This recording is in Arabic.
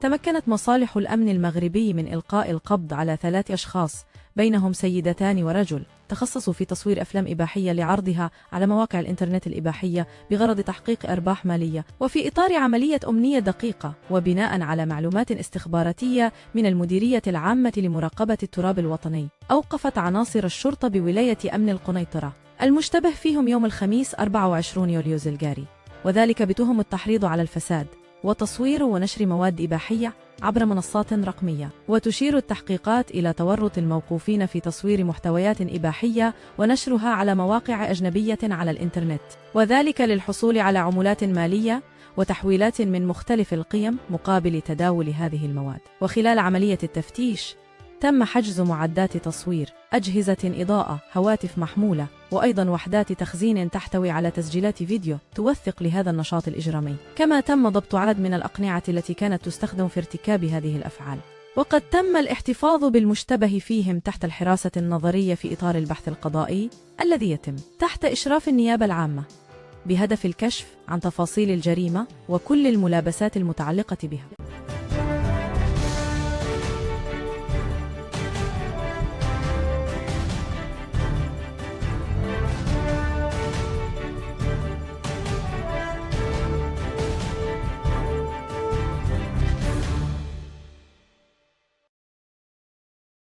تمكنت مصالح الأمن المغربي من إلقاء القبض على 3 أشخاص بينهم سيدتان ورجل تخصصوا في تصوير أفلام إباحية لعرضها على مواقع الإنترنت الإباحية بغرض تحقيق أرباح مالية، وفي إطار عملية أمنية دقيقة وبناء على معلومات استخباراتية من المديرية العامة لمراقبة التراب الوطني. أوقفت عناصر الشرطة بولاية أمن القنيطرة المشتبه فيهم يوم الخميس 24 يوليو الجاري، وذلك بتهم التحريض على الفساد وتصوير ونشر مواد إباحية عبر منصات رقمية. وتشير التحقيقات إلى تورط الموقوفين في تصوير محتويات إباحية ونشرها على مواقع أجنبية على الإنترنت، وذلك للحصول على عمولات مالية وتحويلات من مختلف القيم مقابل تداول هذه المواد. وخلال عملية التفتيش تم حجز معدات تصوير، أجهزة إضاءة، هواتف محمولة، وأيضا وحدات تخزين تحتوي على تسجيلات فيديو توثق لهذا النشاط الإجرامي. كما تم ضبط عدد من الأقنعة التي كانت تستخدم في ارتكاب هذه الأفعال، وقد تم الاحتفاظ بالمشتبه فيهم تحت الحراسة النظرية في إطار البحث القضائي الذي يتم تحت إشراف النيابة العامة بهدف الكشف عن تفاصيل الجريمة وكل الملابسات المتعلقة بها.